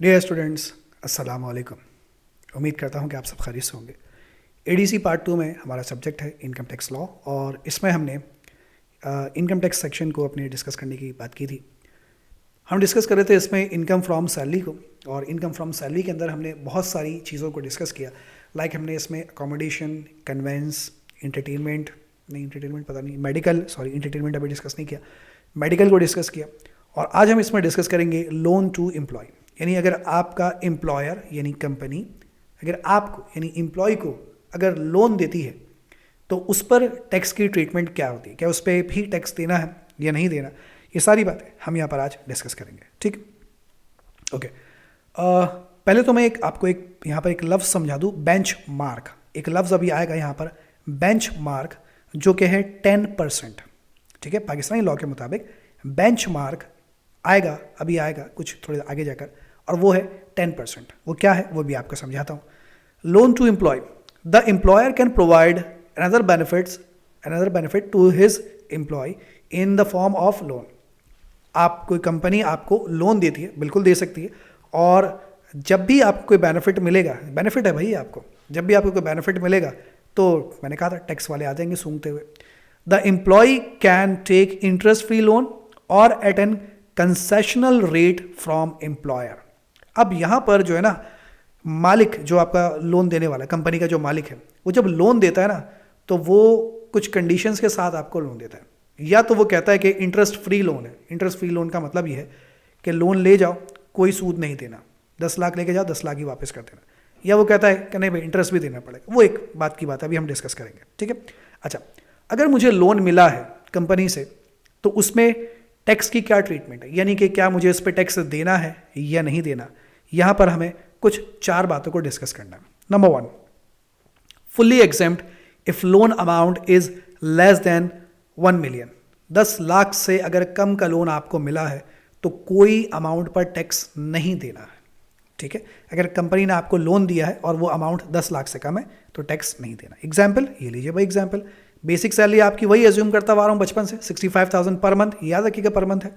Dear students, अस्सलाम वालेकुम। उम्मीद करता हूँ कि आप सब खैरियत से होंगे। एडीसी पार्ट 2 में हमारा सब्जेक्ट है इनकम टैक्स लॉ, और इसमें हमने इनकम टैक्स सेक्शन को अपने डिस्कस करने की बात की थी। हम डिस्कस कर रहे थे इसमें इनकम फ्रॉम सैलरी को, और इनकम फ्रॉम सैलरी के अंदर हमने बहुत सारी चीज़ों को डिस्कस किया। लाइक हमने इसमें अकोमोडेशन, कन्वेंस, इंटरटेनमेंट अभी डिस्कस नहीं किया, मेडिकल को डिस्कस किया। और आज हम इसमें डिस्कस करेंगे लोन टू एम्प्लॉय, यानी अगर आपका एम्प्लॉयर यानी कंपनी अगर आपको यानी एम्प्लॉय को अगर लोन देती है तो उस पर टैक्स की ट्रीटमेंट क्या होती है, क्या उस पर भी टैक्स देना है या नहीं देना, ये सारी बातें हम यहाँ पर आज डिस्कस करेंगे। ठीक, ओके। पहले तो मैं आपको यहाँ पर एक लफ्ज़ समझा दूँ, बेंच मार्क। एक लफ्ज़ अभी आएगा यहाँ पर, बेंच मार्क, जो कि है 10%। ठीक है, पाकिस्तानी लॉ के मुताबिक बेंच मार्क आएगा, अभी आएगा कुछ थोड़े आगे जाकर, और वो है 10%। वो क्या है वो भी आपको समझाता हूँ। Loan to employ, the employer can provide another benefit to his employ in the form of loan. आप कोई कंपनी आपको लोन देती है, बिल्कुल दे सकती है, और जब भी आपको कोई बेनिफिट मिलेगा, बेनिफिट है भाई आपको, जब भी आपको कोई बेनिफिट मिलेगा तो मैंने कहा था टैक्स वाले आ जाएंगे सूंघते हुए। The employ can take interest free loan और at an concessional rate from employer. अब यहाँ पर जो है ना, मालिक जो आपका लोन देने वाला कंपनी का जो मालिक है, वो जब लोन देता है ना तो वो कुछ कंडीशंस के साथ आपको लोन देता है। या तो वो कहता है कि इंटरेस्ट फ्री लोन है। इंटरेस्ट फ्री लोन का मतलब ये है कि लोन ले जाओ, कोई सूद नहीं देना, 10 लाख लेके जाओ, 10 लाख ही वापस कर देना। या वो कहता है कि नहीं भाई इंटरेस्ट भी देना पड़ेगा। वो एक बात की बात है, अभी हम डिस्कस करेंगे। ठीक है, अच्छा, अगर मुझे लोन मिला है कंपनी से तो उसमें टैक्स की क्या ट्रीटमेंट है, यानी कि क्या मुझे इस पर टैक्स देना है या नहीं देना। यहाँ पर हमें कुछ 4 बातों को डिस्कस करना है। Number 1, fully exempt if loan amount is less than 1 million. 10 lakh से अगर कम का लोन आपको मिला है तो कोई अमाउंट पर टैक्स नहीं देना है। ठीक है, अगर कंपनी ने आपको लोन दिया है और वो अमाउंट 10 लाख से कम है तो टैक्स नहीं देना। एग्जाम्पल ये लीजिए भाई, एग्जाम्पल बेसिक सैलरी आपकी वही एज्यूम करता आ रहा हूँ बचपन से, 65,000 पर मंथ, याद रखिएगा पर मंथ है।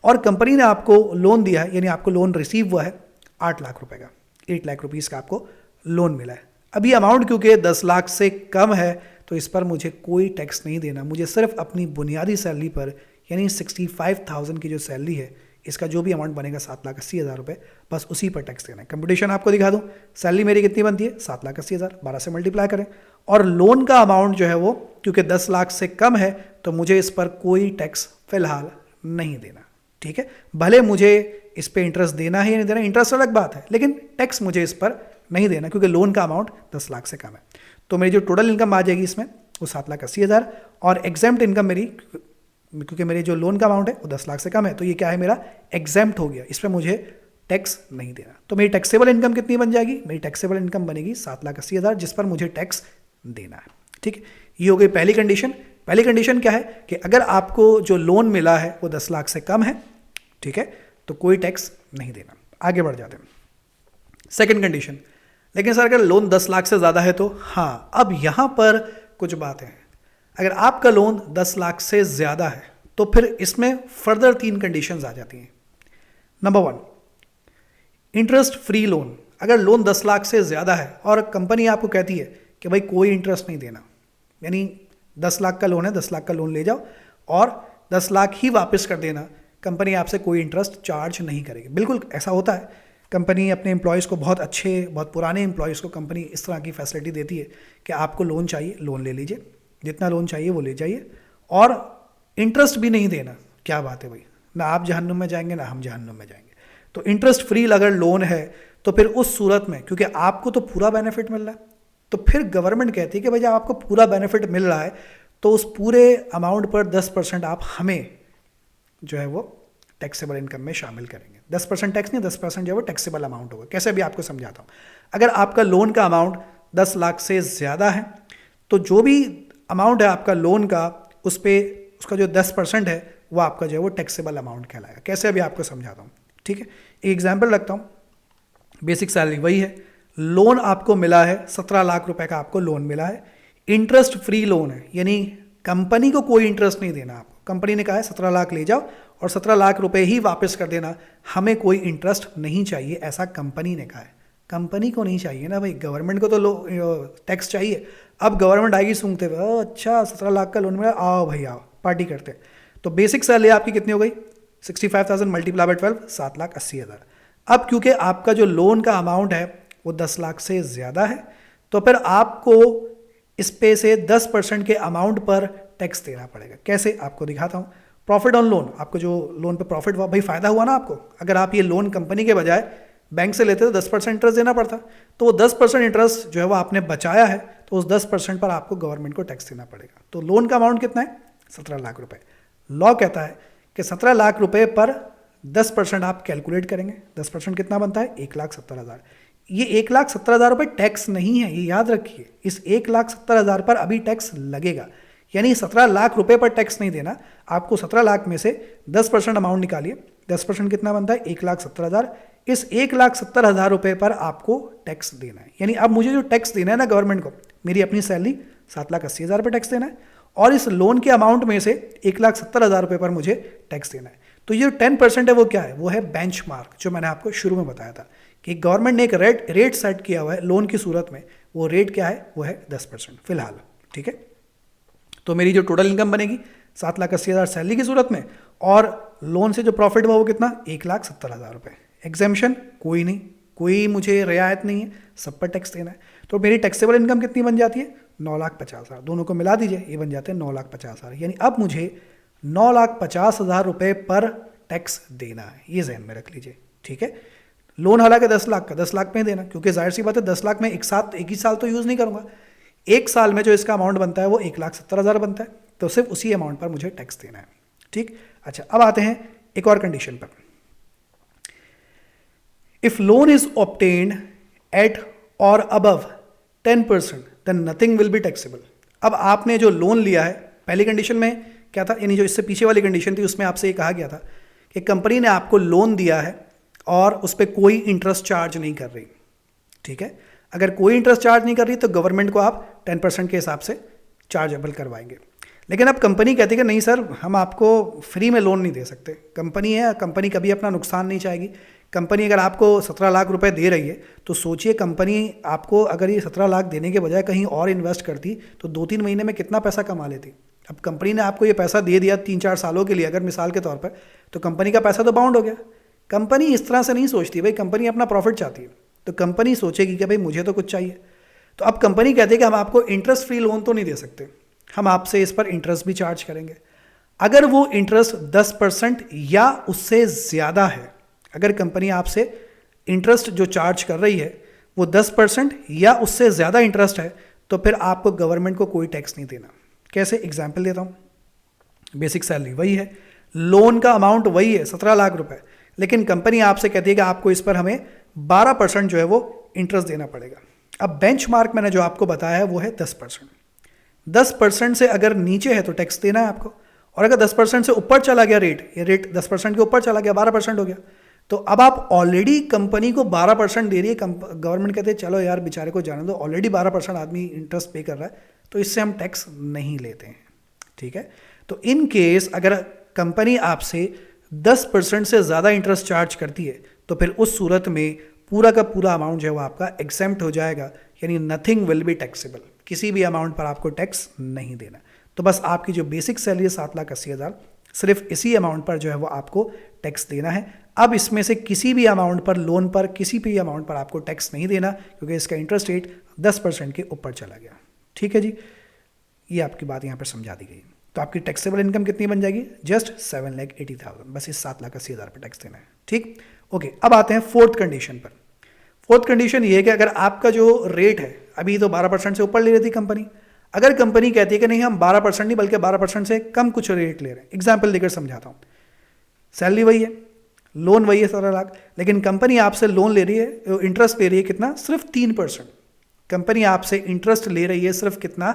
और कंपनी ने आपको लोन दिया है, यानी आपको लोन रिसीव हुआ है 8 लाख रुपए का, 8 लाख रुपीज़ का आपको लोन मिला है। अभी अमाउंट क्योंकि 10 लाख से कम है तो इस पर मुझे कोई टैक्स नहीं देना। मुझे सिर्फ अपनी बुनियादी सैलरी पर, यानी 65,000 की जो सैलरी है, इसका जो भी अमाउंट बनेगा 7,80,000 रुपये, बस उसी पर टैक्स देना है। कंपटीशन आपको दिखा दूँ, सैलरी मेरी कितनी बनती है, 7,80,000, 12 से मल्टीप्लाई करें, और लोन का अमाउंट जो है वो क्योंकि 10 लाख से कम है तो मुझे इस पर कोई टैक्स फिलहाल नहीं देना। ठीक है, भले मुझे इस पर इंटरेस्ट देना है या नहीं देना, इंटरेस्ट अलग बात है, लेकिन टैक्स मुझे इस पर नहीं देना क्योंकि लोन का अमाउंट 10 लाख से कम है। तो मेरी जो टोटल इनकम आ जाएगी इसमें वो 7,80,000, और एग्जेम्प्ट इनकम मेरी, क्योंकि मेरे जो लोन का अमाउंट है वो 10 लाख से कम है तो ये क्या है, मेरा एग्जेम्प्ट हो गया, इस पर मुझे टैक्स नहीं देना। तो मेरी टैक्सेबल इनकम कितनी बन जाएगी, मेरी टैक्सेबल इनकम बनेगी 7,80,000, जिस पर मुझे टैक्स देना है। ठीक है, ये हो गई पहली कंडीशन। पहली कंडीशन क्या है कि अगर आपको जो लोन मिला है वो 10 लाख से कम है, ठीक है, तो कोई टैक्स नहीं देना। आगे बढ़ जाते हैं। सेकंड कंडीशन, लेकिन सर अगर लोन 10 लाख से ज़्यादा है तो, हाँ, अब यहाँ पर कुछ बातें हैं। अगर आपका लोन 10 लाख से ज़्यादा है तो फिर इसमें फर्दर 3 कंडीशंस आ जाती हैं। Number 1, interest free loan. अगर लोन 10 लाख से ज़्यादा है और कंपनी आपको कहती है कि भाई कोई इंटरेस्ट नहीं देना, यानी 10 लाख का लोन है, 10 लाख का लोन ले जाओ और 10 लाख ही वापस कर देना, कंपनी आपसे कोई इंटरेस्ट चार्ज नहीं करेगी। बिल्कुल ऐसा होता है, कंपनी अपने एम्प्लॉयज़ को, बहुत अच्छे बहुत पुराने एम्प्लॉयज़ को कंपनी इस तरह की फैसिलिटी देती है कि आपको लोन चाहिए, लोन ले लीजिए, जितना लोन चाहिए वो ले जाइए, और इंटरेस्ट भी नहीं देना। क्या बात है भाई, ना आप जहन्नुम में जाएंगे ना हम जहन्नुम में जाएंगे। तो इंटरेस्ट फ्री अगर लोन है तो फिर उस सूरत में, क्योंकि आपको तो पूरा बेनिफिट मिल रहा है, तो फिर गवर्नमेंट कहती है कि भाई जब आपको पूरा बेनिफिट मिल रहा है तो उस पूरे अमाउंट पर 10% आप हमें जो है वो टैक्सेबल इनकम में शामिल करेंगे। 10% टैक्स नहीं, 10% जो है वो टैक्सेबल अमाउंट होगा। कैसे भी आपको समझाता हूँ। अगर आपका लोन का अमाउंट 10 लाख से ज़्यादा है तो जो भी अमाउंट है आपका लोन का, उस पर उसका जो 10% है वो आपका जो है वो टैक्सेबल अमाउंट कहलाएगा। कैसे अभी आपको समझाता हूँ। ठीक है, एक एग्जाम्पल रखता हूँ। बेसिक सैलरी वही है, लोन आपको मिला है 17 लाख रुपए का, आपको लोन मिला है, इंटरेस्ट फ्री लोन है, यानी कंपनी को कोई इंटरेस्ट नहीं देना आपको। कंपनी ने कहा है 17 लाख ले जाओ और 17 लाख रुपए ही वापस कर देना, हमें कोई इंटरेस्ट नहीं चाहिए, ऐसा कंपनी ने कहा है। कंपनी को नहीं चाहिए ना भाई, गवर्नमेंट को तो टैक्स चाहिए। अब गवर्नमेंट आएगी सूंघते हुए, अच्छा 17 लाख का लोन मिला, आओ भाई आओ पार्टी करते हैं। तो बेसिक सैलरी आपकी कितनी हो गई, 65,000 मल्टीप्लाई बाय 12, 7,80,000। अब क्योंकि आपका जो लोन का अमाउंट है वो 10 लाख से ज़्यादा है, तो फिर आपको इस पे से 10% के अमाउंट पर टैक्स देना पड़ेगा। कैसे, आपको दिखाता हूँ। प्रॉफिट ऑन लोन, आपको जो लोन पे प्रॉफिट हुआ भाई, फ़ायदा हुआ ना आपको। अगर आप ये लोन कंपनी के बजाय बैंक से लेते तो 10% इंटरेस्ट देना पड़ता, तो वो 10% इंटरेस्ट जो है वो आपने बचाया है, तो उस 10% पर आपको गवर्नमेंट को टैक्स देना पड़ेगा। तो लोन का अमाउंट कितना है, 17 लाख रुपए। लॉ कहता है कि 17 लाख रुपए पर 10% आप कैलकुलेट करेंगे, 10% कितना बनता है, 1,70,000। ये 1,70,000 रुपये टैक्स नहीं है, ये याद रखिए। इस 1,70,000 पर अभी टैक्स लगेगा, यानी 17 लाख रुपए पर टैक्स नहीं देना आपको। 17 लाख में से 10% अमाउंट निकालिए, 10% कितना बनता है, 1,70,000। इस 1,70,000 रुपये पर आपको टैक्स देना है। यानी अब मुझे जो टैक्स देना है ना गवर्नमेंट को, मेरी अपनी सैलरी 7,80,000 पर टैक्स देना है, और इस लोन के अमाउंट में से 1,70,000 रुपये पर मुझे टैक्स देना है। तो ये 10% है वो क्या है, वो है बेंचमार्क, जो मैंने आपको शुरू में बताया था कि गवर्नमेंट ने एक रेट सेट किया हुआ है लोन की सूरत में। वो रेट क्या है, वो है 10% फिलहाल, ठीक है। तो मेरी जो टोटल इनकम बनेगी 7,80,000 सैलरी की सूरत में, और लोन से जो प्रॉफिट हुआ वो कितना, 1,70,000 रुपये। एग्जाम्पशन कोई नहीं, कोई मुझे रियायत नहीं है, सब पर टैक्स देना है। तो मेरी टैक्सेबल इनकम कितनी बन जाती है, 9,50,000। दोनों को मिला दीजिए, ये बन जाते हैं 9,50,000। यानी अब मुझे 9,50,000 रुपये पर टैक्स देना है, ये जहन में रख लीजिए, ठीक है। लोन हालांकि 10 लाख का, 10 लाख में देना, क्योंकि जाहिर सी बात है 10 लाख में एक ही साल तो यूज़ नहीं करूँगा। एक साल में जो इसका अमाउंट बनता है वो 1,70,000 बनता है, तो सिर्फ उसी अमाउंट पर मुझे टैक्स देना है, ठीक। अच्छा, अब आते हैं एक और कंडीशन पर। If loan is obtained at और above 10% then nothing will be taxable. अब आपने जो लोन लिया है, पहली कंडीशन में क्या था, यानी जो इससे पीछे वाली कंडीशन थी उसमें आपसे ये कहा गया था कि कंपनी ने आपको लोन दिया है और उस पर कोई इंटरेस्ट चार्ज नहीं कर रही, ठीक है। अगर कोई इंटरेस्ट चार्ज नहीं कर रही तो गवर्नमेंट को आप 10% के हिसाब से चार्जेबल करवाएंगे। लेकिन अब कंपनी कहती है कि नहीं सर, हम आपको फ्री में लोन नहीं दे सकते। कंपनी है, कंपनी कभी अपना नुकसान नहीं चाहेगी। कंपनी अगर आपको 17 लाख रुपए दे रही है तो सोचिए, कंपनी आपको अगर ये 17 लाख देने के बजाय कहीं और इन्वेस्ट करती तो 2-3 महीने में कितना पैसा कमा लेती। अब कंपनी ने आपको ये पैसा दे दिया 3-4 सालों के लिए, अगर मिसाल के तौर पर, तो कंपनी का पैसा तो बाउंड हो गया। कंपनी इस तरह से नहीं सोचती भाई, कंपनी अपना प्रॉफिट चाहती है, तो कंपनी सोचेगी कि भाई मुझे तो कुछ चाहिए। तो अब कंपनी कहती है कि हम आपको इंटरेस्ट फ्री लोन तो नहीं दे सकते, हम आपसे इस पर इंटरेस्ट भी चार्ज करेंगे। अगर वो इंटरेस्ट 10% या उससे ज़्यादा है, अगर कंपनी आपसे इंटरेस्ट जो चार्ज कर रही है वो 10% या उससे ज़्यादा इंटरेस्ट है, तो फिर आपको गवर्नमेंट को कोई टैक्स नहीं देना। कैसे, एग्जाम्पल देता हूँ। बेसिक सैलरी वही है, लोन का अमाउंट वही है 17 लाख रुपए, लेकिन कंपनी आपसे कहती है कि आपको इस पर हमें 12% जो है वो इंटरेस्ट देना पड़ेगा। अब बेंचमार्क मैंने जो आपको बताया है वो है 10%। 10% से अगर नीचे है तो टैक्स देना है आपको, और अगर 10% से ऊपर चला गया रेट, ये रेट 10% के ऊपर चला गया, 12% हो गया, तो अब आप ऑलरेडी कंपनी को 12% दे रही है। गवर्नमेंट कहते हैं चलो यार बेचारे को जाने दो, ऑलरेडी 12% आदमी इंटरेस्ट पे कर रहा है, तो इससे हम टैक्स नहीं लेते हैं, ठीक है। तो इन केस अगर कंपनी आपसे 10% से ज़्यादा इंटरेस्ट चार्ज करती है, तो फिर उस सूरत में पूरा का पूरा अमाउंट जो है वो आपका एग्जेम्प्ट हो जाएगा, यानी नथिंग विल बी टैक्सेबल, किसी भी अमाउंट पर आपको टैक्स नहीं देना। तो बस आपकी जो बेसिक सैलरी है 7,80,000, सिर्फ इसी अमाउंट पर जो है वो आपको टैक्स देना है। अब इसमें से किसी भी अमाउंट पर, लोन पर, किसी भी अमाउंट पर आपको टैक्स नहीं देना, क्योंकि इसका इंटरेस्ट रेट 10% के ऊपर चला गया, ठीक है जी। ये आपकी बात यहाँ पर समझा दी गई। तो आपकी टैक्सेबल इनकम कितनी बन जाएगी, जस्ट 7,80,000, बस इस 7,80,000 पर टैक्स देना है, ठीक। ओके, अब आते हैं फोर्थ कंडीशन पर। फोर्थ कंडीशन ये है कि अगर आपका जो रेट है, अभी तो 12% से ऊपर ले रही थी कंपनी, अगर कंपनी कहती है कि नहीं हम 12% नहीं बल्कि 12% से कम कुछ रेट ले रहे हैं, एग्जाम्पल देकर समझाता हूँ। सैलरी वही है, लोन वही है 17 लाख, लेकिन कंपनी आपसे लोन ले रही है, इंटरेस्ट ले रही है कितना, सिर्फ 3%। कंपनी आपसे इंटरेस्ट ले रही है सिर्फ कितना,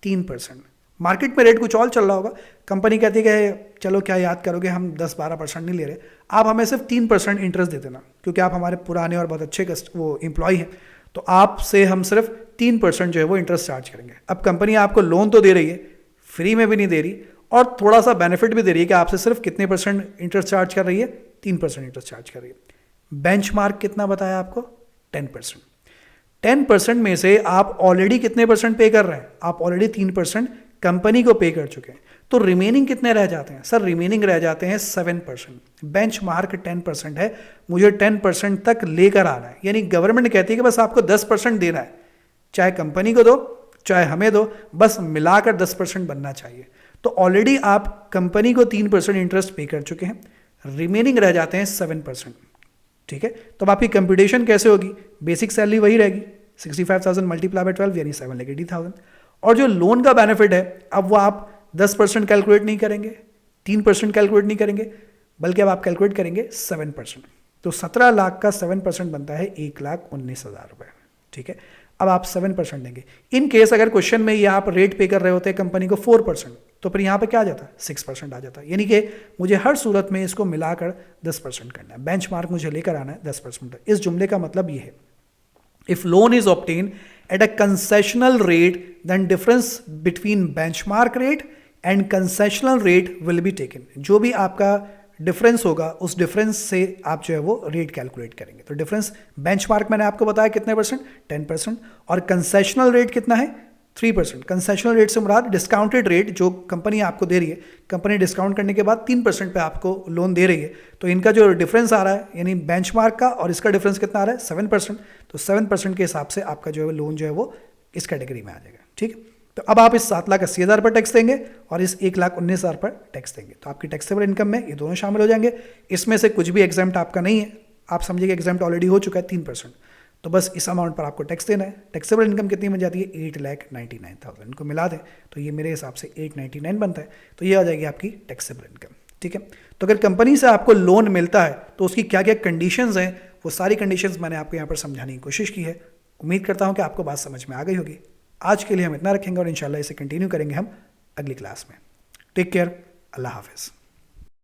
3%। मार्केट में रेट कुछ और चल रहा होगा, कंपनी कहती है कि चलो क्या याद करोगे, हम 10-12% नहीं ले रहे, आप हमें सिर्फ 3% इंटरेस्ट दे देना, क्योंकि आप हमारे पुराने और बहुत अच्छे वो एम्प्लॉय हैं, तो आपसे हम सिर्फ 3% जो है वो इंटरेस्ट चार्ज करेंगे। अब कंपनी आपको लोन तो दे रही है, फ्री में भी नहीं दे रही, और थोड़ा सा बेनिफिट भी दे रही है कि आपसे सिर्फ कितने % इंटरेस्ट चार्ज कर रही है, 3% इंटरेस्ट चार्ज कर रही है। बेंचमार्क कितना बताया आपको, 10%। 10% में से आप ऑलरेडी कितने % पे कर रहे हैं, आप ऑलरेडी 3% कंपनी को पे कर चुके हैं, तो रिमेनिंग कितने रह जाते हैं सर, रिमेनिंग रह जाते हैं 7%। बेंचमार्क 10% है, मुझे 10% तक लेकर आना है, यानी गवर्नमेंट कहती है कि बस आपको 10% देना है, चाहे कंपनी को दो चाहे हमें दो, बस मिलाकर 10% बनना चाहिए। तो ऑलरेडी आप कंपनी को 3% इंटरेस्ट पे कर चुके हैं, रिमेनिंग रह जाते हैं 7%। ठीक है, तो अब आपकी कंप्यूटेशन कैसे होगी, बेसिक सैलरी वही रहेगी 65,000 मल्टीप्लाई बाय 12 यानी 7,80,000। और जो लोन का बेनिफिट है, अब वो आप 10% कैलकुलेट नहीं करेंगे, 3% कैलकुलेट नहीं करेंगे, बल्कि अब आप कैलकुलेट करेंगे 7%। तो 17 लाख का 7% बनता है 1,19,000 रुपये। ठीक है, अब आप 7% देंगे। इन केस अगर क्वेश्चन में ये आप रेट पे कर रहे होते हैं कंपनी को 4%, तो फिर यहाँ पे क्या आ जाता है, 6% आ जाता है। यानी कि मुझे हर सूरत में इसको मिलाकर 10% करना है, बेंचमार्क मुझे लेकर आना है 10%। इस जुमले का मतलब ये है, if loan is obtain at a concessional rate then difference between benchmark rate and concessional rate will be taken. जो भी आपका डिफरेंस होगा उस डिफरेंस से आप जो है वो रेट कैलकुलेट करेंगे। तो डिफरेंस बेंचमार्क मैंने आपको बताया कितने %, 10%, और कंसेशनल रेट कितना है, 3%। कंसेशनल रेट से मुराद डिस्काउंटेड रेट जो कंपनी आपको दे रही है, कंपनी डिस्काउंट करने के बाद 3% पे आपको लोन दे रही है, तो इनका जो डिफरेंस आ रहा है यानी बेंचमार्क का और इसका डिफरेंस कितना आ रहा है, 7%। तो 7% के हिसाब से आपका जो है लोन जो है वो इस कैटेगरी में आ जाएगा। ठीक है, तो अब आप इस 7,80,000 पर टैक्स देंगे और इस 1,19,000 पर टैक्स देंगे, तो आपकी टैक्सेबल इनकम में ये दोनों शामिल हो जाएंगे। इसमें से कुछ भी एग्जाम्प्ट आपका नहीं है, आप समझिए एग्जाम्प्ट ऑलरेडी हो चुका है 3%, तो बस इस अमाउंट पर आपको टैक्स देना है। टैक्सेबल इनकम कितनी बन जाती है, 8,99,000। इनको मिला दें तो ये मेरे हिसाब से 899 बनता है, तो ये आ जाएगी आपकी टैक्सेबल इनकम। ठीक है, तो अगर कंपनी से आपको लोन मिलता है तो उसकी क्या क्या कंडीशंस हैं, वो सारी कंडीशंस मैंने आपको यहाँ पर समझाने की कोशिश की है। उम्मीद करता हूँ कि आपको बात समझ में आ गई होगी। आज के लिए हम इतना रखेंगे और इंशाल्लाह इसे कंटिन्यू करेंगे हम अगली क्लास में। टेक केयर, अल्लाह हाफिज़।